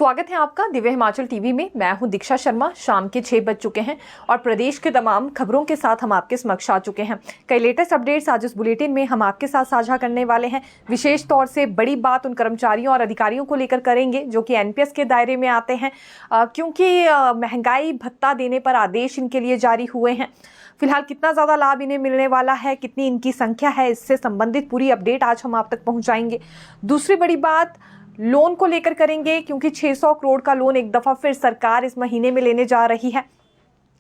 स्वागत है आपका दिव्य हिमाचल टीवी में। मैं हूं दीक्षा शर्मा। शाम के 6 बज चुके हैं और प्रदेश के तमाम खबरों के साथ हम आपके समक्ष आ चुके हैं। कई लेटेस्ट अपडेट्स आज इस बुलेटिन में हम आपके साथ साझा करने वाले हैं। विशेष तौर से बड़ी बात उन कर्मचारियों और अधिकारियों को लेकर करेंगे जो कि एनपीएस के दायरे में आते हैं, क्योंकि महंगाई भत्ता देने पर आदेश इनके लिए जारी हुए हैं। फिलहाल कितना ज़्यादा लाभ इन्हें मिलने वाला है, कितनी इनकी संख्या है, इससे संबंधित पूरी अपडेट आज हम आप तक पहुंचाएंगे। दूसरी बड़ी बात लोन को लेकर करेंगे, क्योंकि 600 करोड़ का लोन एक दफ़ा फिर सरकार इस महीने में लेने जा रही है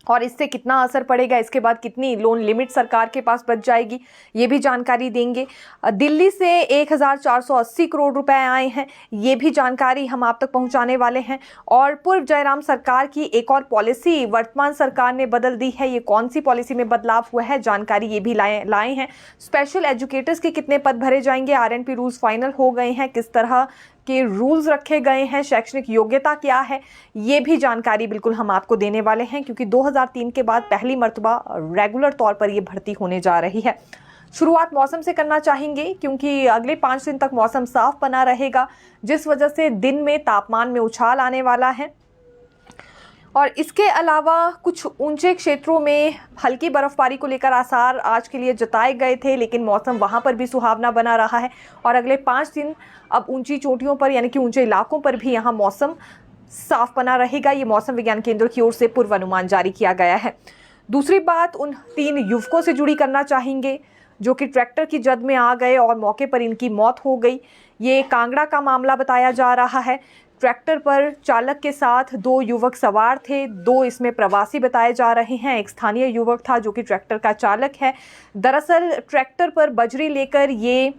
और इससे कितना असर पड़ेगा, इसके बाद कितनी लोन लिमिट सरकार के पास बच जाएगी, ये भी जानकारी देंगे। दिल्ली से 1480 करोड़ रुपए आए हैं, ये भी जानकारी हम आप तक पहुंचाने वाले हैं। और पूर्व जयराम सरकार की एक और पॉलिसी वर्तमान सरकार ने बदल दी है। ये कौन सी पॉलिसी में बदलाव हुआ है, जानकारी ये भी लाए हैं। स्पेशल एजुकेटर्स के कितने पद भरे जाएंगे, आरएनपी रूल्स फाइनल हो गए हैं, किस तरह के रूल्स रखे गए हैं, शैक्षणिक योग्यता क्या है, ये भी जानकारी बिल्कुल हम आपको देने वाले हैं, क्योंकि 2003 के बाद पहली मर्तबा रेगुलर तौर पर ये भर्ती होने जा रही है। शुरुआत मौसम से करना चाहेंगे, क्योंकि अगले 5 दिन तक मौसम साफ बना रहेगा, जिस वजह से दिन में तापमान में उछाल आने वाला है। और इसके अलावा कुछ ऊंचे क्षेत्रों में हल्की बर्फबारी को लेकर आसार आज के लिए जताए गए थे, लेकिन मौसम वहां पर भी सुहावना बना रहा है। और अगले 5 दिन अब ऊंची चोटियों पर यानी कि ऊंचे इलाकों पर भी यहां मौसम साफ बना रहेगा। ये मौसम विज्ञान केंद्र की ओर से पूर्वानुमान जारी किया गया है। दूसरी बात उन 3 युवकों से जुड़ी करना चाहेंगे जो कि ट्रैक्टर की जद में आ गए और मौके पर इनकी मौत हो गई। ये कांगड़ा का मामला बताया जा रहा है। ट्रैक्टर पर चालक के साथ 2 युवक सवार थे, 2 इसमें प्रवासी बताए जा रहे हैं। एक स्थानीय युवक था जो कि ट्रैक्टर का चालक है। दरअसल ट्रैक्टर पर बजरी लेकर ये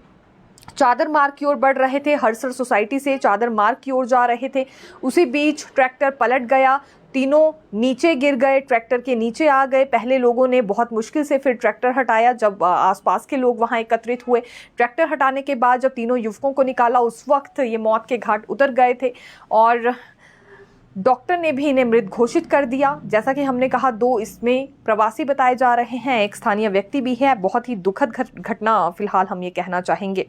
चादर मार्ग की ओर बढ़ रहे थे, हरसर सोसाइटी से चादर मार्ग की ओर जा रहे थे। उसी बीच ट्रैक्टर पलट गया, तीनों नीचे गिर गए, ट्रैक्टर के नीचे आ गए। पहले लोगों ने बहुत मुश्किल से फिर ट्रैक्टर हटाया, जब आसपास के लोग वहां एकत्रित हुए। ट्रैक्टर हटाने के बाद जब तीनों युवकों को निकाला, उस वक्त ये मौत के घाट उतर गए थे और डॉक्टर ने भी इन्हें मृत घोषित कर दिया। जैसा कि हमने कहा, 2 इसमें प्रवासी बताए जा रहे हैं, एक स्थानीय व्यक्ति भी है। बहुत ही दुखद घटना फिलहाल हम ये कहना चाहेंगे।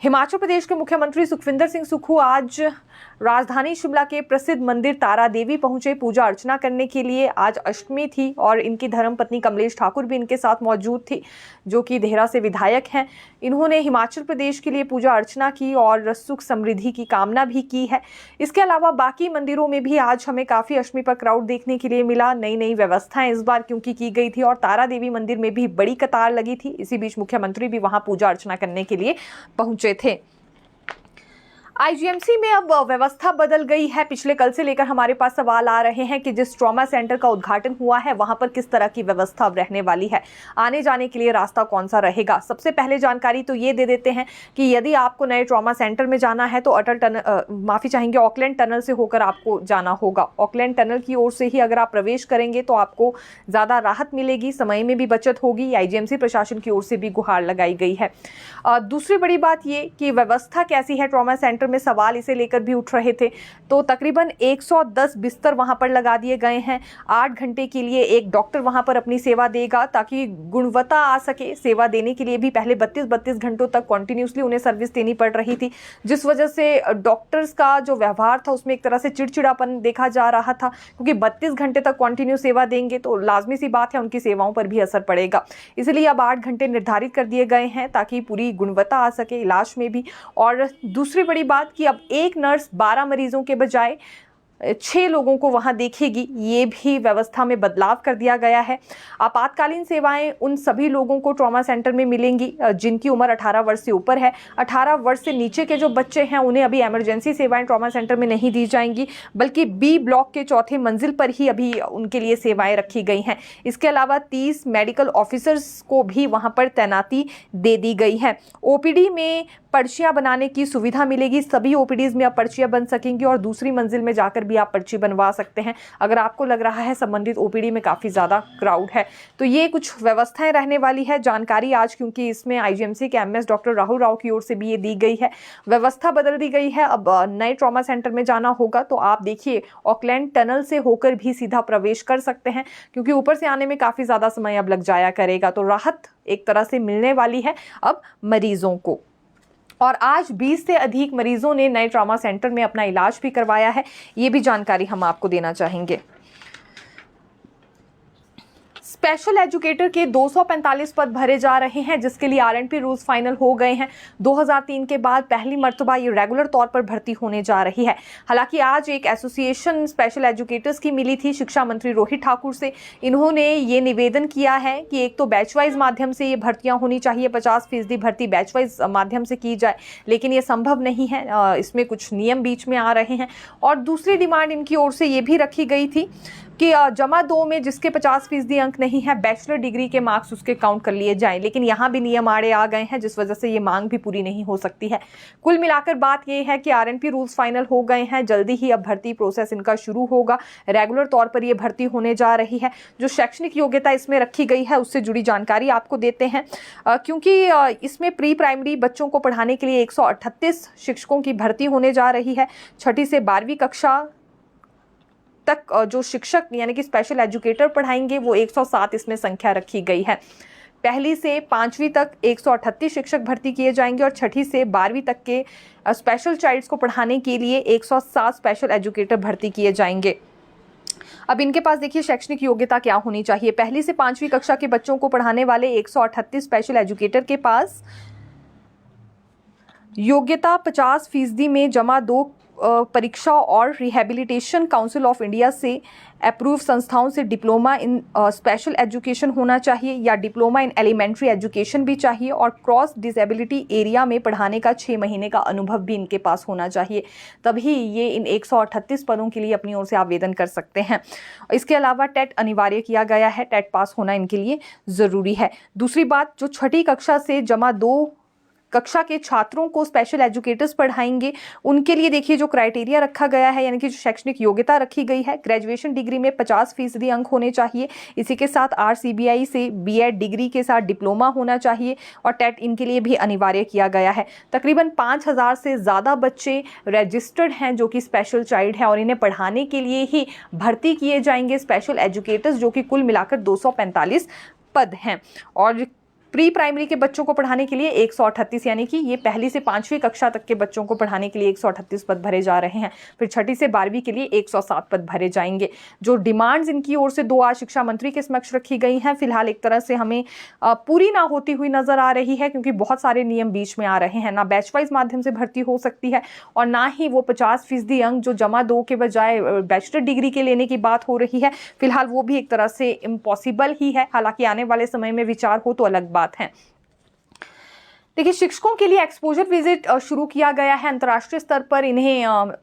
हिमाचल प्रदेश के मुख्यमंत्री सुखविंदर सिंह सुक्खू आज राजधानी शिमला के प्रसिद्ध मंदिर तारा देवी पहुंचे पूजा अर्चना करने के लिए। आज अष्टमी थी और इनकी धर्मपत्नी कमलेश ठाकुर भी इनके साथ मौजूद थी, जो कि देहरा से विधायक हैं। इन्होंने हिमाचल प्रदेश के लिए पूजा अर्चना की और सुख समृद्धि की कामना भी की है। इसके अलावा बाकी मंदिरों में भी आज हमें काफ़ी अष्टमी पर क्राउड देखने के लिए मिला। नई नई व्यवस्थाएं इस बार क्योंकि की गई थी और तारा देवी मंदिर में भी बड़ी कतार लगी थी। इसी बीच मुख्यमंत्री भी वहां पूजा अर्चना करने के लिए पहुंचे थे। आईजीएमसी में अब व्यवस्था बदल गई है। पिछले कल से लेकर हमारे पास सवाल आ रहे हैं कि जिस ट्रॉमा सेंटर का उद्घाटन हुआ है वहां पर किस तरह की व्यवस्था अब रहने वाली है, आने जाने के लिए रास्ता कौन सा रहेगा। सबसे पहले जानकारी तो ये दे देते हैं कि यदि आपको नए ट्रॉमा सेंटर में जाना है तो ऑकलैंड टनल से होकर आपको जाना होगा। ऑकलैंड टनल की ओर से ही अगर आप प्रवेश करेंगे तो आपको ज़्यादा राहत मिलेगी, समय में भी बचत होगी। आईजीएमसी प्रशासन की ओर से भी गुहार लगाई गई है। दूसरी बड़ी बात ये कि व्यवस्था कैसी है ट्रॉमा सेंटर में, सवाल इसे लेकर भी उठ रहे थे। तो तकरीबन 110 बिस्तर वहां पर लगा दिए गए हैं। 8 घंटे के लिए एक डॉक्टर वहां पर अपनी सेवा देगा ताकि गुणवत्ता आ सके। सेवा देने के लिए भी पहले 32 घंटों तक कंटिन्यूसली उन्हें सर्विस देनी पड़ रही थी, जिस वजह से डॉक्टर्स का जो व्यवहार था उसमें एक तरह से चिड़चिड़ापन देखा जा रहा था, क्योंकि 32 घंटे तक कंटिन्यू सेवा देंगे तो लाजमी सी बात है उनकी सेवाओं पर भी असर पड़ेगा। इसलिए अब 8 घंटे निर्धारित कर दिए गए हैं ताकि पूरी गुणवत्ता आ सके इलाज में भी। और दूसरी बड़ी बात कि अब एक नर्स 12 मरीजों के बजाय 6 लोगों को वहां देखेगी। ये भी व्यवस्था में बदलाव कर दिया गया है। आपातकालीन सेवाएं उन सभी लोगों को ट्रॉमा सेंटर में मिलेंगी जिनकी उम्र 18 वर्ष से ऊपर है। 18 वर्ष से नीचे के जो बच्चे हैं उन्हें अभी इमरजेंसी सेवाएं ट्रॉमा सेंटर में नहीं दी जाएंगी, बल्कि बी ब्लॉक के 4थे मंजिल पर ही अभी उनके लिए सेवाएं रखी गई हैं। इसके अलावा 30 मेडिकल ऑफिसर्स को भी वहां पर तैनाती दे दी गई है। ओपीडी में पर्चियां बनाने की सुविधा मिलेगी। सभी ओपीडीज में अब पर्चियां बन सकेंगी और दूसरी मंजिल में जाकर भी आप पर्ची बनवा सकते हैं अगर आपको लग रहा है संबंधित ओपीडी में काफ़ी ज़्यादा क्राउड है। तो ये कुछ व्यवस्थाएं रहने वाली है। जानकारी आज क्योंकि इसमें आईजीएमसी के एमएस डॉक्टर राहुल राव की ओर से भी ये दी गई है। व्यवस्था बदल दी गई है। अब नए ट्रॉमा सेंटर में जाना होगा तो आप देखिए ऑकलैंड टनल से होकर भी सीधा प्रवेश कर सकते हैं, क्योंकि ऊपर से आने में काफ़ी ज़्यादा समय अब लग जाया करेगा। तो राहत एक तरह से मिलने वाली है अब मरीजों को। और आज 20 से अधिक मरीजों ने नए ट्रॉमा सेंटर में अपना इलाज भी करवाया है। ये भी जानकारी हम आपको देना चाहेंगे। स्पेशल एजुकेटर के 245 पद भरे जा रहे हैं, जिसके लिए आरएनपी रूल्स फाइनल हो गए हैं। 2003 के बाद पहली मर्तबा ये रेगुलर तौर पर भर्ती होने जा रही है। हालांकि आज एक एसोसिएशन स्पेशल एजुकेटर्स की मिली थी शिक्षा मंत्री रोहित ठाकुर से। इन्होंने ये निवेदन किया है कि एक तो बैच वाइज माध्यम से ये भर्तियां होनी चाहिए, 50% भर्ती बैच वाइज माध्यम से की जाए, लेकिन ये संभव नहीं है, इसमें कुछ नियम बीच में आ रहे हैं। और दूसरी डिमांड इनकी ओर से ये भी रखी गई थी कि जमा 2 में जिसके 50% अंक नहीं है, बैचलर डिग्री के मार्क्स उसके काउंट कर लिए जाएं, लेकिन यहाँ भी नियम आड़े आ गए हैं, जिस वजह से ये मांग भी पूरी नहीं हो सकती है। कुल मिलाकर बात ये है कि आरएनपी रूल्स फाइनल हो गए हैं, जल्दी ही अब भर्ती प्रोसेस इनका शुरू होगा। रेगुलर तौर पर ये भर्ती होने जा रही है। जो शैक्षणिक योग्यता इसमें रखी गई है उससे जुड़ी जानकारी आपको देते हैं, क्योंकि इसमें प्री प्राइमरी बच्चों को पढ़ाने के लिए 138 शिक्षकों की भर्ती होने जा रही है। 6ठी से 12वीं कक्षा तक जो शिक्षक यानी कि स्पेशल एजुकेटर पढ़ाएंगे वो 107 इसमें संख्या रखी गई है। पहली से 5वीं तक 138 शिक्षक भर्ती किए जाएंगे और 6ठी से 12वीं तक के स्पेशल चाइल्ड्स को पढ़ाने के लिए 107 स्पेशल एजुकेटर भर्ती किए जाएंगे। अब इनके पास देखिए शैक्षणिक योग्यता क्या होनी चाहिए। पहली से 5वीं कक्षा के बच्चों को पढ़ाने वाले 138 स्पेशल एजुकेटर के पास योग्यता 50% में जमा 2 परीक्षा और रिहैबिलिटेशन काउंसिल ऑफ इंडिया से अप्रूव संस्थाओं से डिप्लोमा इन स्पेशल एजुकेशन होना चाहिए या डिप्लोमा इन एलिमेंट्री एजुकेशन भी चाहिए, और क्रॉस डिसेबिलिटी एरिया में पढ़ाने का 6 महीने का अनुभव भी इनके पास होना चाहिए। तभी ये इन 138 पदों के लिए अपनी ओर से आवेदन कर सकते हैं। इसके अलावा टेट अनिवार्य किया गया है, टेट पास होना इनके लिए ज़रूरी है। दूसरी बात, जो 6ठी कक्षा से जमा 2 कक्षा के छात्रों को स्पेशल एजुकेटर्स पढ़ाएंगे, उनके लिए देखिए जो क्राइटेरिया रखा गया है यानी कि जो शैक्षणिक योग्यता रखी गई है, ग्रेजुएशन डिग्री में 50% अंक होने चाहिए। इसी के साथ RCBI से बीएड डिग्री के साथ डिप्लोमा होना चाहिए और टेट इनके लिए भी अनिवार्य किया गया है। तकरीबन 5000 से ज़्यादा बच्चे रजिस्टर्ड हैं जो कि स्पेशल चाइल्ड हैं और इन्हें पढ़ाने के लिए ही भर्ती किए जाएंगे स्पेशल एजुकेटर्स, जो कि कुल मिलाकर 245 पद हैं। और प्री प्राइमरी के बच्चों को पढ़ाने के लिए 138 यानी कि ये पहली से 5वीं कक्षा तक के बच्चों को पढ़ाने के लिए 138 पद भरे जा रहे हैं। फिर 6ठी से 12वीं के लिए 107 पद भरे जाएंगे। जो डिमांड्स इनकी ओर से 2 आज शिक्षा मंत्री के समक्ष रखी गई हैं, फिलहाल एक तरह से हमें पूरी ना होती हुई नजर आ रही है, क्योंकि बहुत सारे नियम बीच में आ रहे हैं। ना बैच वाइज माध्यम से भर्ती हो सकती है और ना ही वो 50% अंक जो जमा 2 के बजाय बैचलर डिग्री के लेने की बात हो रही है, फिलहाल वो भी एक तरह से इम्पॉसिबल ही है। हालांकि आने वाले समय में विचार हो तो अलग बात है। देखिए, शिक्षकों के लिए एक्सपोजर विजिट शुरू किया गया है। अंतर्राष्ट्रीय स्तर पर इन्हें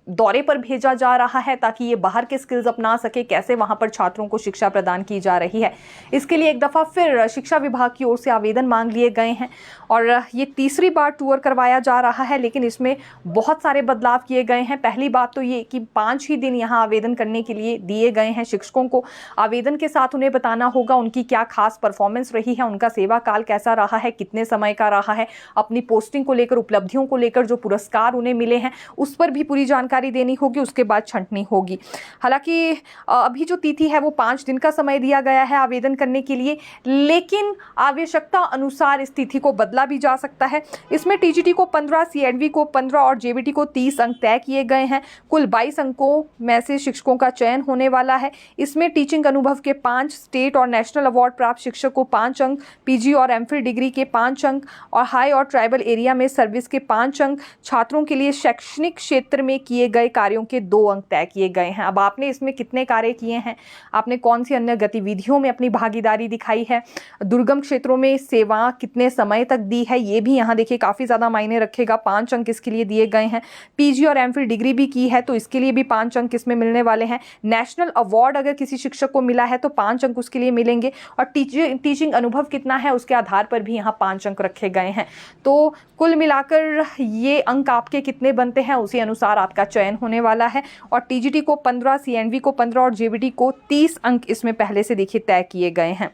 दौरे पर भेजा जा रहा है ताकि ये बाहर के स्किल्स अपना सके, कैसे वहां पर छात्रों को शिक्षा प्रदान की जा रही है। इसके लिए एक दफ़ा फिर शिक्षा विभाग की ओर से आवेदन मांग लिए गए हैं और ये तीसरी बार टूर करवाया जा रहा है, लेकिन इसमें बहुत सारे बदलाव किए गए हैं। पहली बात तो ये कि 5 ही दिन यहाँ आवेदन करने के लिए दिए गए हैं शिक्षकों को। आवेदन के साथ उन्हें बताना होगा उनकी क्या खास परफॉर्मेंस रही है, उनका सेवा काल कैसा रहा है, कितने समय का रहा है, अपनी पोस्टिंग को लेकर, उपलब्धियों को लेकर जो पुरस्कार उन्हें मिले हैं उस पर भी पूरी जानकारी देनी होगी। उसके बाद छंटनी होगी। हालांकि अभी जो तिथि है वो 5 दिन का समय दिया गया है आवेदन करने के लिए, लेकिन आवश्यकता अनुसार इस तिथि को बदला भी जा सकता है। इसमें टीजीटी को 15, सीएडवी को 15 और जेबीटी को 30 अंक तय किए गए हैं। कुल 22 अंकों में से शिक्षकों का चयन होने वाला है। इसमें टीचिंग अनुभव के 5, स्टेट और नेशनल अवार्ड प्राप्त शिक्षक को 5 अंक, पीजी और एमफिल डिग्री के 5 अंक और हाई और ट्राइबल एरिया में सर्विस के 5 अंक, छात्रों के लिए शैक्षणिक क्षेत्र में किए गए कार्यों के 2 अंक तय किए गए हैं। अब आपने इसमें कितने कार्य किए हैं, आपने कौन सी अन्य गतिविधियों में अपनी भागीदारी दिखाई है, दुर्गम क्षेत्रों में सेवा कितने समय तक दी है, ये भी यहाँ देखिए काफ़ी ज़्यादा मायने रखेगा। 5 अंक इसके लिए दिए गए हैं। पीजी और एमफिल डिग्री भी की है तो इसके लिए भी 5 अंक इसमें मिलने वाले हैं। नेशनल अवार्ड अगर किसी शिक्षक को मिला है तो 5 अंक उसके लिए मिलेंगे और टीचिंग अनुभव कितना है उसके आधार पर भी यहाँ 5 अंक रखे गए हैं। तो कुल मिलाकर ये अंक आपके कितने बनते हैं उसी अनुसार आपका चयन होने वाला है। और टीजीटी को 15, सीएनवी को 15 और जेबीटी को 30 अंक इसमें पहले से देखिए तय किए गए हैं।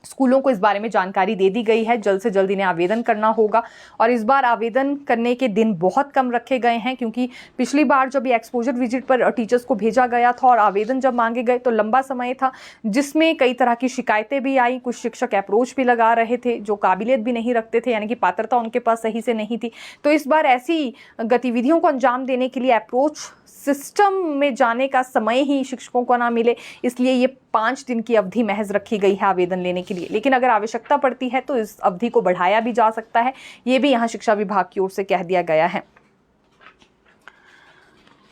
स्कूलों को इस बारे में जानकारी दे दी गई है। जल्द से जल्द इन्हें आवेदन करना होगा और इस बार आवेदन करने के दिन बहुत कम रखे गए हैं, क्योंकि पिछली बार जब ये एक्सपोजर विजिट पर टीचर्स को भेजा गया था और आवेदन जब मांगे गए तो लंबा समय था, जिसमें कई तरह की शिकायतें भी आई। कुछ शिक्षक अप्रोच भी लगा रहे थे जो काबिलियत भी नहीं रखते थे, यानी कि पात्रता उनके पास सही से नहीं थी। तो इस बार ऐसी गतिविधियों को अंजाम देने के लिए अप्रोच सिस्टम में जाने का समय ही शिक्षकों को ना मिले, इसलिए ये 5 दिन की अवधि महज रखी गई है आवेदन लेने के लिए। लेकिन अगर आवश्यकता पड़ती है तो इस अवधि को बढ़ाया भी जा सकता है, ये भी यहाँ शिक्षा विभाग की ओर से कह दिया गया है।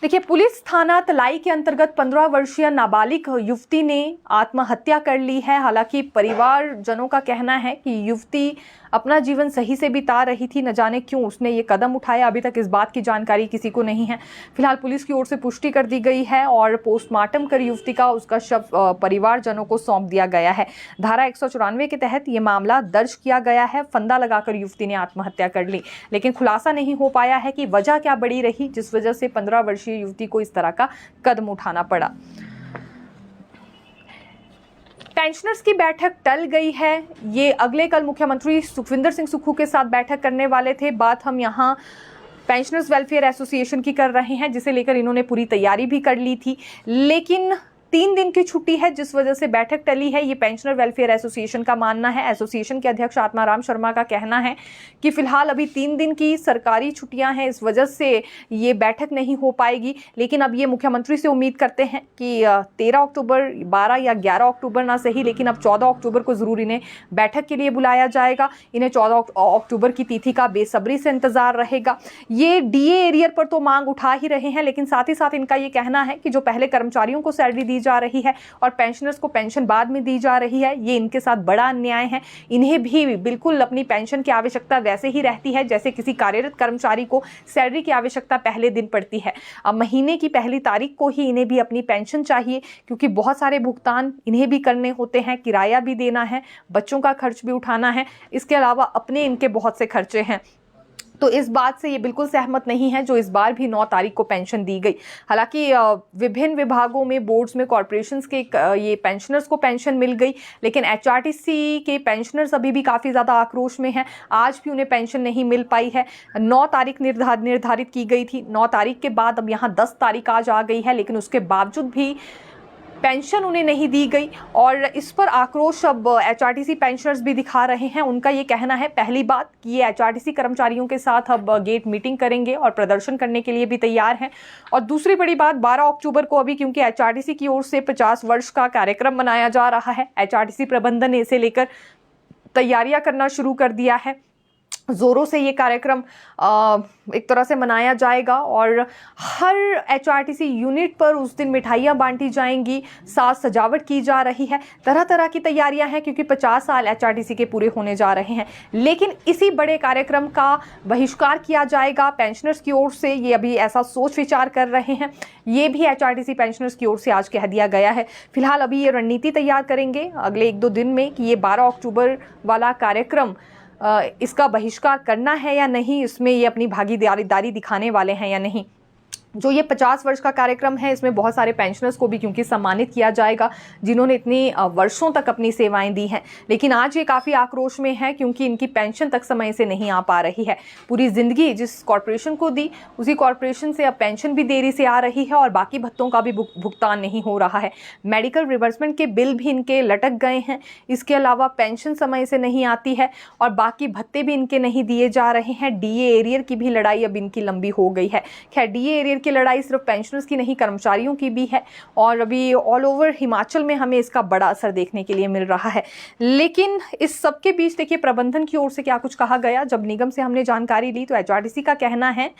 देखिए, पुलिस थाना तलाई के अंतर्गत 15 वर्षीय नाबालिग युवती ने आत्महत्या कर ली है। हालांकि परिवारजनों का कहना है कि युवती अपना जीवन सही से बिता रही थी, न जाने क्यों उसने ये कदम उठाया। अभी तक इस बात की जानकारी किसी को नहीं है। फिलहाल पुलिस की ओर से पुष्टि कर दी गई है और पोस्टमार्टम कर युवती का उसका शव परिवारजनों को सौंप दिया गया है। धारा 194 के तहत ये मामला दर्ज किया गया है। फंदा लगाकर युवती ने आत्महत्या कर ली, लेकिन खुलासा नहीं हो पाया है कि वजह क्या बड़ी रही जिस वजह से 15 वर्षीय युवती को इस तरह का कदम उठाना पड़ा। पेंशनर्स की बैठक टल गई है। ये अगले कल मुख्यमंत्री सुखविंदर सिंह सुक्खू के साथ बैठक करने वाले थे। बात हम यहाँ पेंशनर्स वेलफेयर एसोसिएशन की कर रहे हैं, जिसे लेकर इन्होंने पूरी तैयारी भी कर ली थी, लेकिन 3 दिन की छुट्टी है जिस वजह से बैठक टली है। ये पेंशनर वेलफेयर एसोसिएशन का मानना है। एसोसिएशन के अध्यक्ष आत्माराम शर्मा का कहना है कि फिलहाल अभी 3 दिन की सरकारी छुट्टियां हैं, इस वजह से ये बैठक नहीं हो पाएगी। लेकिन अब ये मुख्यमंत्री से उम्मीद करते हैं कि 13 अक्टूबर, 12 या 11 अक्टूबर ना सही, लेकिन अब 14 अक्टूबर को जरूर इन्हें बैठक के लिए बुलाया जाएगा। इन्हें 14 अक्टूबर की तिथि का बेसब्री से इंतजार रहेगा। ये डीए एरियर पर तो मांग उठा ही रहे हैं, लेकिन साथ ही साथ इनका ये कहना है कि जो पहले कर्मचारियों को सैलरी दी जा रही है और पेंशनर्स को पेंशन बाद में दी जा रही है, ये इनके साथ बड़ा अन्याय है। इन्हें भी बिल्कुल अपनी पेंशन की आवश्यकता वैसे ही रहती है जैसे किसी कार्यरत कर्मचारी को सैलरी की आवश्यकता पहले दिन पड़ती है। अब महीने की पहली तारीख को ही इन्हें भी अपनी पेंशन चाहिए, क्योंकि बहुत सारे भुगतान इन्हें भी करने होते हैं। किराया भी देना है, बच्चों का खर्च भी उठाना है, इसके अलावा अपने इनके बहुत से खर्चे हैं। तो इस बात से ये बिल्कुल सहमत नहीं है जो इस बार भी 9 तारीख को पेंशन दी गई। हालांकि विभिन्न विभागों में, बोर्ड्स में, कॉर्पोरेशंस के ये पेंशनर्स को पेंशन मिल गई, लेकिन एचआरटीसी के पेंशनर्स अभी भी काफ़ी ज़्यादा आक्रोश में हैं। आज भी उन्हें पेंशन नहीं मिल पाई है। 9 तारीख निर्धारित की गई थी। 9 तारीख के बाद अब यहाँ 10 तारीख आज आ गई है, लेकिन उसके बावजूद भी पेंशन उन्हें नहीं दी गई और इस पर आक्रोश अब एचआरटीसी पेंशनर्स भी दिखा रहे हैं। उनका ये कहना है, पहली बात कि ये एचआरटीसी कर्मचारियों के साथ अब गेट मीटिंग करेंगे और प्रदर्शन करने के लिए भी तैयार हैं। और दूसरी बड़ी बात, 12 अक्टूबर को अभी क्योंकि एचआरटीसी की ओर से 50 वर्ष का कार्यक्रम मनाया जा रहा है, एचआरटीसी प्रबंधन ने इसे लेकर तैयारियां करना शुरू कर दिया है। जोरों से ये कार्यक्रम एक तरह से मनाया जाएगा और हर एचआरटीसी यूनिट पर उस दिन मिठाइयाँ बांटी जाएंगी, साज सजावट की जा रही है। तरह तरह की तैयारियां हैं क्योंकि 50 साल एचआरटीसी के पूरे होने जा रहे हैं। लेकिन इसी बड़े कार्यक्रम का बहिष्कार किया जाएगा पेंशनर्स की ओर से। ये अभी ऐसा सोच विचार कर रहे हैं। ये भी एचआरटीसी पेंशनर्स की ओर से आज कह दिया गया है। फिलहाल अभी ये रणनीति तैयार करेंगे अगले 1-2 दिन में कि ये 12 अक्टूबर वाला कार्यक्रम इसका बहिष्कार करना है या नहीं, इसमें ये अपनी भागीदारी दिखाने वाले हैं या नहीं। जो ये 50 वर्ष का कार्यक्रम है, इसमें बहुत सारे पेंशनर्स को भी क्योंकि सम्मानित किया जाएगा जिन्होंने इतनी वर्षों तक अपनी सेवाएं दी हैं। लेकिन आज ये काफ़ी आक्रोश में है क्योंकि इनकी पेंशन तक समय से नहीं आ पा रही है। पूरी ज़िंदगी जिस कॉरपोरेशन को दी, उसी कॉरपोरेशन से अब पेंशन भी देरी से आ रही है और बाकी भत्तों का भी भुगतान नहीं हो रहा है। मेडिकल रिवर्समेंट के बिल भी इनके लटक गए हैं। इसके अलावा पेंशन समय से नहीं आती है और बाकी भत्ते भी इनके नहीं दिए जा रहे हैं। डीए एरियर की भी लड़ाई अब इनकी लंबी हो गई है। खैर, डीए एरियर की लड़ाई सिर्फ पेंशनर्स की नहीं, कर्मचारियों की भी है और अभी ऑल ओवर हिमाचल में हमें इसका बड़ा असर देखने के लिए मिल रहा है। लेकिन इस सब के बीच देखिए प्रबंधन की ओर से क्या कुछ कहा गया। जब निगम से हमने जानकारी ली तो एचआरटीसी का कहना है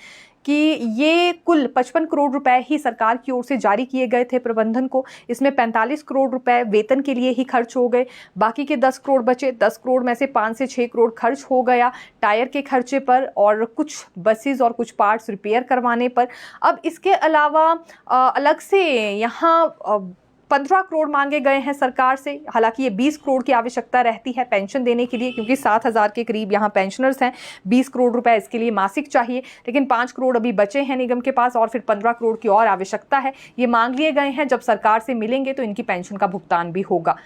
कि ये कुल 55 करोड़ रुपए ही सरकार की ओर से जारी किए गए थे प्रबंधन को। इसमें 45 करोड़ रुपए वेतन के लिए ही खर्च हो गए, बाकी के 10 करोड़ बचे। 10 करोड़ में से 5 से 6 करोड़ खर्च हो गया टायर के खर्चे पर और कुछ बसेस और कुछ पार्ट्स रिपेयर करवाने पर। अब इसके अलावा अलग से यहाँ 15 करोड़ मांगे गए हैं सरकार से। हालांकि ये 20 करोड़ की आवश्यकता रहती है पेंशन देने के लिए क्योंकि 7,000 के करीब यहाँ पेंशनर्स हैं। 20 करोड़ रुपए इसके लिए मासिक चाहिए, लेकिन 5 करोड़ अभी बचे हैं निगम के पास और फिर 15 करोड़ की और आवश्यकता है। ये मांग लिए गए हैं, जब सरकार से मिलेंगे तो इनकी पेंशन का भुगतान भी होगा।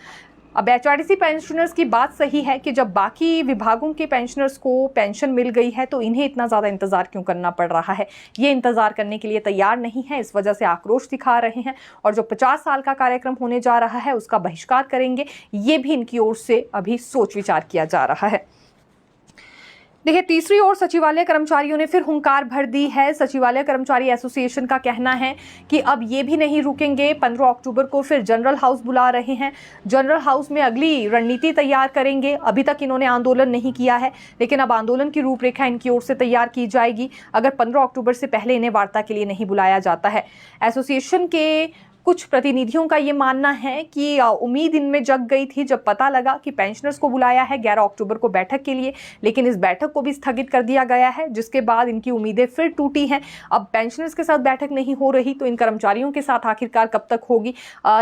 अब एचआरटीसी पेंशनर्स की बात सही है कि जब बाकी विभागों के पेंशनर्स को पेंशन मिल गई है तो इन्हें इतना ज़्यादा इंतजार क्यों करना पड़ रहा है। ये इंतजार करने के लिए तैयार नहीं है, इस वजह से आक्रोश दिखा रहे हैं और जो 50 साल का कार्यक्रम होने जा रहा है उसका बहिष्कार करेंगे, ये भी इनकी ओर से अभी सोच विचार किया जा रहा है। देखिए, तीसरी ओर सचिवालय कर्मचारियों ने फिर हुंकार भर दी है। सचिवालय कर्मचारी एसोसिएशन का कहना है कि अब ये भी नहीं रुकेंगे, 15 अक्टूबर को फिर जनरल हाउस बुला रहे हैं। जनरल हाउस में अगली रणनीति तैयार करेंगे। अभी तक इन्होंने आंदोलन नहीं किया है, लेकिन अब आंदोलन की रूपरेखा इनकी ओर से तैयार की जाएगी अगर 15 अक्टूबर से पहले इन्हें वार्ता के लिए नहीं बुलाया जाता है। एसोसिएशन के कुछ प्रतिनिधियों का ये मानना है कि उम्मीद इनमें जग गई थी जब पता लगा कि पेंशनर्स को बुलाया है 11 अक्टूबर को बैठक के लिए, लेकिन इस बैठक को भी स्थगित कर दिया गया है, जिसके बाद इनकी उम्मीदें फिर टूटी हैं। अब पेंशनर्स के साथ बैठक नहीं हो रही तो इन कर्मचारियों के साथ आखिरकार कब तक होगी,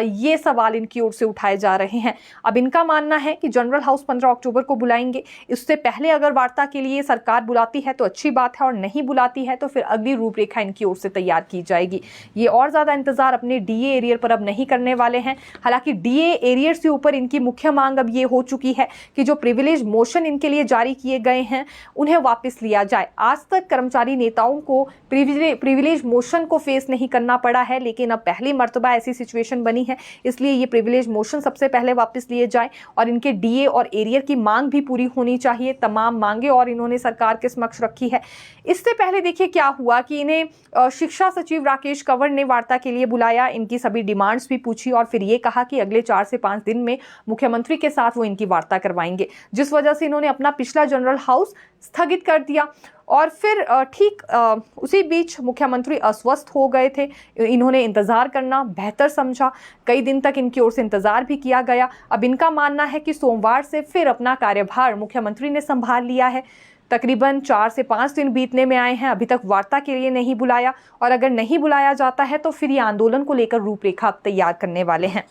ये सवाल इनकी ओर से उठाए जा रहे हैं। अब इनका मानना है कि जनरल हाउस 15 अक्टूबर को बुलाएंगे। इससे पहले अगर वार्ता के लिए सरकार बुलाती है तो अच्छी बात है, और नहीं बुलाती है तो फिर अगली रूपरेखा इनकी ओर से तैयार की जाएगी। ये और ज्यादा इंतजार अपने डीए एरियर पर अब नहीं करने वाले हैं। हालांकि डीए एरियर से ऊपर इनकी मुख्य मांग अब ये हो चुकी है कि जो प्रिविलेज मोशन इनके लिए जारी किए गए हैं उन्हें वापस लिया जाए। आज तक कर्मचारी नेताओं को प्रिविलेज मोशन को फेस नहीं करना पड़ा है, लेकिन अब पहली मर्तबा ऐसी सिचुएशन बनी है, इसलिए ये प्रिविलेज मोशन सबसे पहले वापस लिए जाए और इनके डीए और एरियर की मांग भी पूरी होनी चाहिए। तमाम मांगे और इन्होंने सरकार के समक्ष रखी है। इससे पहले देखिए क्या हुआ कि इन्हें शिक्षा सचिव राकेश कंवर ने वार्ता के लिए बुलाया, इनकी सभी डिमांड्स भी पूछी और फिर ये कहा कि अगले 4 से 5 दिन में मुख्यमंत्री के साथ वो इनकी वार्ता करवाएंगे, जिस वजह से इन्होंने अपना पिछला जनरल हाउस स्थगित कर दिया। और फिर ठीक उसी बीच मुख्यमंत्री अस्वस्थ हो गए थे, इन्होंने इंतजार करना बेहतर समझा, कई दिन तक इनकी ओर से इंतजार भी किया गया। अब इनका मानना है कि सोमवार से फिर अपना कार्यभार मुख्यमंत्री ने संभाल लिया है। तकरीबन 4 से 5 दिन बीतने में आए हैं, अभी तक वार्ता के लिए नहीं बुलाया, और अगर नहीं बुलाया जाता है तो फिर ये आंदोलन को लेकर रूपरेखा तैयार करने वाले हैं।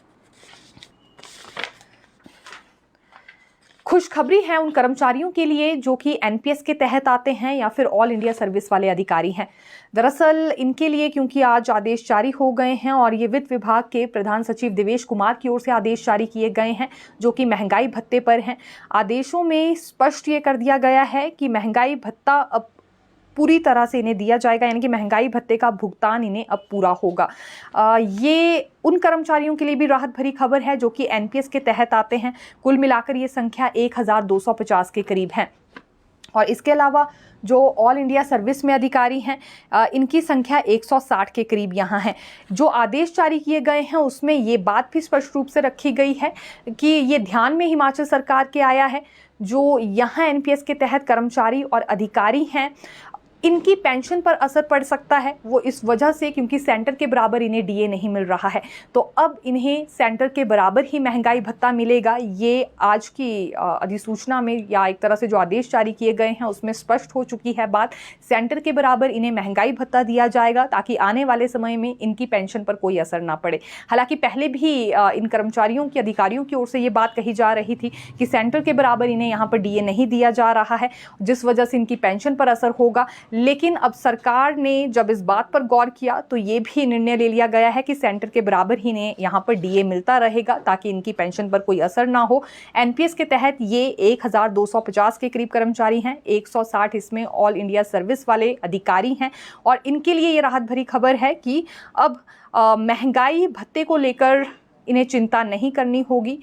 खुशखबरी है उन कर्मचारियों के लिए जो कि एनपीएस के तहत आते हैं या फिर ऑल इंडिया सर्विस वाले अधिकारी हैं। दरअसल इनके लिए क्योंकि आज आदेश जारी हो गए हैं और ये वित्त विभाग के प्रधान सचिव देवेश कुमार की ओर से आदेश जारी किए गए हैं जो कि महंगाई भत्ते पर हैं। आदेशों में स्पष्ट ये कर दिया गया है कि महंगाई भत्ता अब पूरी तरह से इन्हें दिया जाएगा, यानी कि महंगाई भत्ते का भुगतान इन्हें अब पूरा होगा। ये उन कर्मचारियों के लिए भी राहत भरी खबर है जो कि एनपीएस के तहत आते हैं। कुल मिलाकर ये संख्या 1250 के करीब है। और इसके अलावा जो ऑल इंडिया सर्विस में अधिकारी हैं इनकी संख्या 160 के करीब यहाँ है। जो आदेश जारी किए गए हैं उसमें ये बात भी स्पष्ट रूप से रखी गई है कि ये ध्यान में हिमाचल सरकार के आया है जो यहाँ एनपीएस के तहत कर्मचारी और अधिकारी हैं, इनकी पेंशन पर असर पड़ सकता है। वो इस वजह से क्योंकि सेंटर के बराबर इन्हें डीए नहीं मिल रहा है, तो अब इन्हें सेंटर के बराबर ही महंगाई भत्ता मिलेगा। ये आज की अधिसूचना में या एक तरह से जो आदेश जारी किए गए हैं उसमें स्पष्ट हो चुकी है बात। सेंटर के बराबर इन्हें महंगाई भत्ता दिया जाएगा ताकि आने वाले समय में इनकी पेंशन पर कोई असर ना पड़े। हालांकि पहले भी इन कर्मचारियों की अधिकारियों की ओर से ये बात कही जा रही थी कि सेंटर के बराबर इन्हें यहाँ पर डीए नहीं दिया जा रहा है, जिस वजह से इनकी पेंशन पर असर होगा। लेकिन अब सरकार ने जब इस बात पर गौर किया तो ये भी निर्णय ले लिया गया है कि सेंटर के बराबर ही ने यहाँ पर डीए मिलता रहेगा ताकि इनकी पेंशन पर कोई असर ना हो। एनपीएस के तहत ये 1250 के करीब कर्मचारी हैं, 160 इसमें ऑल इंडिया सर्विस वाले अधिकारी हैं। और इनके लिए ये राहत भरी खबर है कि अब महंगाई भत्ते को लेकर इन्हें चिंता नहीं करनी होगी।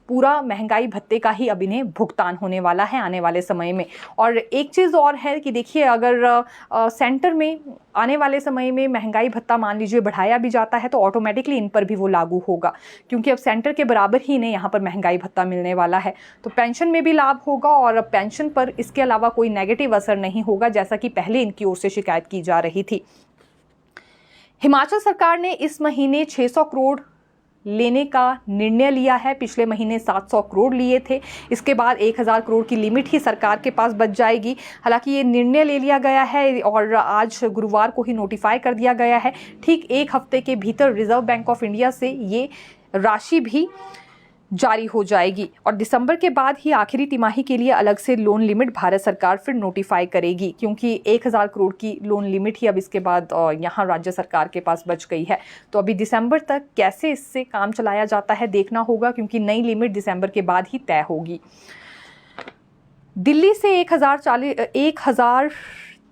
पूरा महंगाई भत्ते का ही अब इन्हें भुगतान होने वाला है आने वाले समय में। और एक चीज़ और है कि देखिए अगर सेंटर में आने वाले समय में महंगाई भत्ता मान लीजिए बढ़ाया भी जाता है तो ऑटोमेटिकली इन पर भी वो लागू होगा, क्योंकि अब सेंटर के बराबर ही इन्हें यहाँ पर महंगाई भत्ता मिलने वाला है। तो पेंशन में भी लाभ होगा और पेंशन पर इसके अलावा कोई नेगेटिव असर नहीं होगा जैसा कि पहले इनकी ओर से शिकायत की जा रही थी। हिमाचल सरकार ने इस महीने 600 करोड़ लेने का निर्णय लिया है। पिछले महीने 700 करोड़ लिए थे, इसके बाद 1000 करोड़ की लिमिट ही सरकार के पास बच जाएगी। हालांकि ये निर्णय ले लिया गया है और आज गुरुवार को ही नोटिफाई कर दिया गया है। ठीक 1 हफ्ते के भीतर रिजर्व बैंक ऑफ इंडिया से ये राशि भी जारी हो जाएगी और दिसंबर के बाद ही आखिरी तिमाही के लिए अलग से लोन लिमिट भारत सरकार फिर नोटिफाई करेगी, क्योंकि 1000 करोड़ की लोन लिमिट ही अब इसके बाद यहाँ राज्य सरकार के पास बच गई है। तो अभी दिसंबर तक कैसे इससे काम चलाया जाता है देखना होगा, क्योंकि नई लिमिट दिसंबर के बाद ही तय होगी। दिल्ली से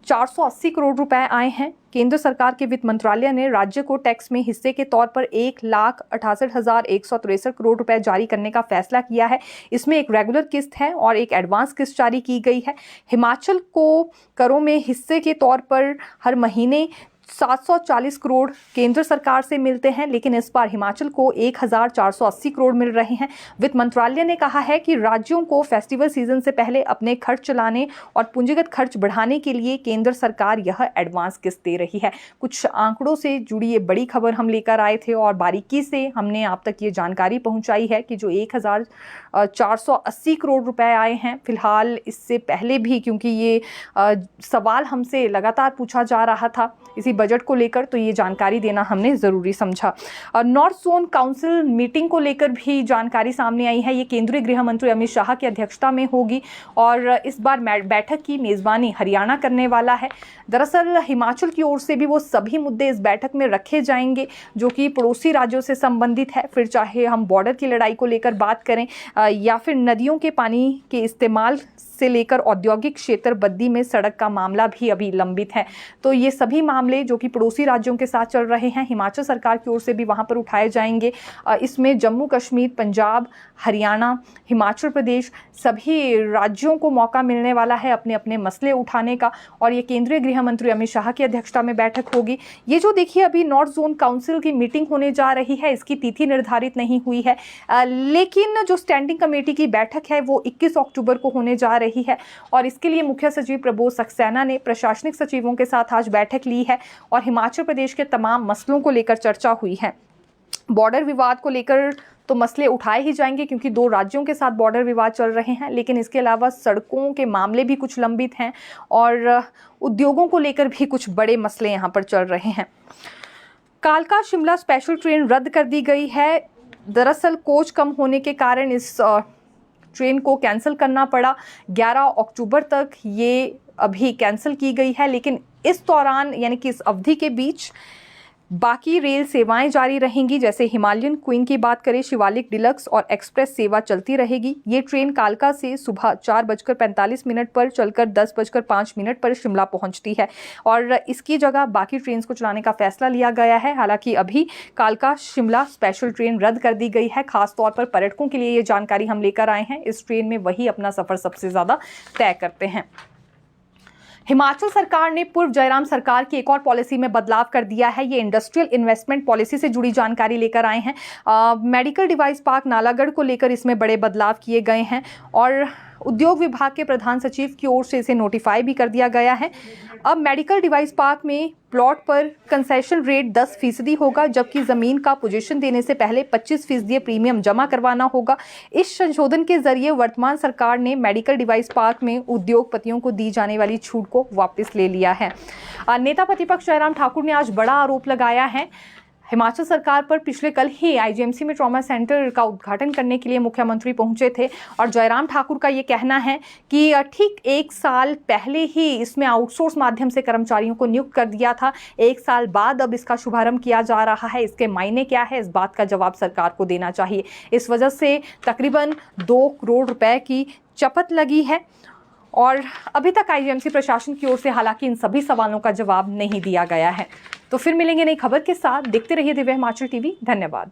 1480 करोड़ रुपए आए हैं। केंद्र सरकार के वित्त मंत्रालय ने राज्य को टैक्स में हिस्से के तौर पर 1,68,163 करोड़ रुपए जारी करने का फैसला किया है। इसमें एक रेगुलर किस्त है और एक एडवांस किस्त जारी की गई है। हिमाचल को करों में हिस्से के तौर पर हर महीने 740 करोड़ केंद्र सरकार से मिलते हैं, लेकिन इस बार हिमाचल को 1,480 करोड़ मिल रहे हैं। वित्त मंत्रालय ने कहा है कि राज्यों को फेस्टिवल सीजन से पहले अपने खर्च चलाने और पूंजीगत खर्च बढ़ाने के लिए केंद्र सरकार यह एडवांस किस्त दे रही है। कुछ आंकड़ों से जुड़ी ये बड़ी खबर हम लेकर आए थे और बारीकी से हमने आप तक ये जानकारी पहुंचाई है कि जो 1,480 करोड़ रुपए आए हैं, फिलहाल इससे पहले भी, क्योंकि ये सवाल हमसे लगातार पूछा जा रहा था इसी बजट को लेकर, तो ये जानकारी देना हमने ज़रूरी समझा। नॉर्थ जोन काउंसिल मीटिंग को लेकर भी जानकारी सामने आई है। ये केंद्रीय गृह मंत्री अमित शाह की अध्यक्षता में होगी और इस बार बैठक की मेज़बानी हरियाणा करने वाला है। दरअसल हिमाचल की ओर से भी वो सभी मुद्दे इस बैठक में रखे जाएंगे जो कि पड़ोसी राज्यों से संबंधित है, फिर चाहे हम बॉर्डर की लड़ाई को लेकर बात करें या फिर नदियों के पानी के इस्तेमाल से लेकर औद्योगिक क्षेत्र बद्दी में सड़क का मामला भी अभी लंबित है। तो ये सभी मामले जो कि पड़ोसी राज्यों के साथ चल रहे हैं, हिमाचल सरकार की ओर से भी वहां पर उठाए जाएंगे। इसमें जम्मू कश्मीर, पंजाब, हरियाणा, हिमाचल प्रदेश सभी राज्यों को मौका मिलने वाला है अपने अपने मसले उठाने का और ये केंद्रीय गृह मंत्री अमित शाह की अध्यक्षता में बैठक होगी। ये जो देखिए अभी नॉर्थ जोन काउंसिल की मीटिंग होने जा रही है, इसकी तिथि निर्धारित नहीं हुई है, लेकिन जो स्टैंडिंग कमेटी की बैठक है वो 21 अक्टूबर को होने जा रही है और इसके लिए मुख्य सचिव प्रबोध सक्सेना ने प्रशासनिक सचिवों के साथ आज बैठक ली है और हिमाचल प्रदेश के तमाम मसलों को लेकर चर्चा हुई है। बॉर्डर विवाद को लेकर तो मसले उठाए ही जाएंगे क्योंकि दो राज्यों के साथ बॉर्डर विवाद चल रहे हैं, लेकिन इसके अलावा सड़कों के मामले भी कुछ लंबित हैं और उद्योगों को लेकर भी कुछ बड़े मसले यहाँ पर चल रहे हैं। कालका शिमला स्पेशल ट्रेन रद्द कर दी गई है। दरअसल कोच कम होने के कारण इस ट्रेन को कैंसिल करना पड़ा। 11 अक्टूबर तक ये अभी कैंसिल की गई है, लेकिन इस दौरान यानी कि इस अवधि के बीच बाकी रेल सेवाएं जारी रहेंगी। जैसे हिमालयन क्वीन की बात करें, शिवालिक डिलक्स और एक्सप्रेस सेवा चलती रहेगी। ये ट्रेन कालका से सुबह 4:45 पर चलकर 10:05 पर शिमला पहुंचती है और इसकी जगह बाकी ट्रेन को चलाने का फैसला लिया गया है। हालांकि अभी कालका शिमला स्पेशल ट्रेन रद्द कर दी गई है। खासतौर पर पर्यटकों के लिए ये जानकारी हम लेकर आए हैं। इस ट्रेन में वही अपना सफर सबसे ज्यादा तय करते हैं। हिमाचल सरकार ने पूर्व जयराम सरकार की एक और पॉलिसी में बदलाव कर दिया है। ये इंडस्ट्रियल इन्वेस्टमेंट पॉलिसी से जुड़ी जानकारी लेकर आए हैं। मेडिकल डिवाइस पार्क नालागढ़ को लेकर इसमें बड़े बदलाव किए गए हैं और उद्योग विभाग के प्रधान सचिव की ओर से इसे नोटिफाई भी कर दिया गया है। अब मेडिकल डिवाइस पार्क में प्लॉट पर कंसेशन रेट 10% होगा, जबकि ज़मीन का पोजीशन देने से पहले 25% प्रीमियम जमा करवाना होगा। इस संशोधन के जरिए वर्तमान सरकार ने मेडिकल डिवाइस पार्क में उद्योगपतियों को दी जाने वाली छूट को वापस ले लिया है। नेता प्रतिपक्ष जयराम ठाकुर ने आज बड़ा आरोप लगाया है हिमाचल सरकार पर। पिछले कल ही आईजीएमसी में ट्रॉमा सेंटर का उद्घाटन करने के लिए मुख्यमंत्री पहुंचे थे और जयराम ठाकुर का ये कहना है कि ठीक 1 साल पहले ही इसमें आउटसोर्स माध्यम से कर्मचारियों को नियुक्त कर दिया था। 1 साल बाद अब इसका शुभारंभ किया जा रहा है। इसके मायने क्या है, इस बात का जवाब सरकार को देना चाहिए। इस वजह से तकरीबन 2 करोड़ रुपए की चपत लगी है और अभी तक आईजीएमसी प्रशासन की ओर से हालांकि इन सभी सवालों का जवाब नहीं दिया गया है। तो फिर मिलेंगे नई खबर के साथ। देखते रहिए दिव्य हिमाचल टीवी। धन्यवाद।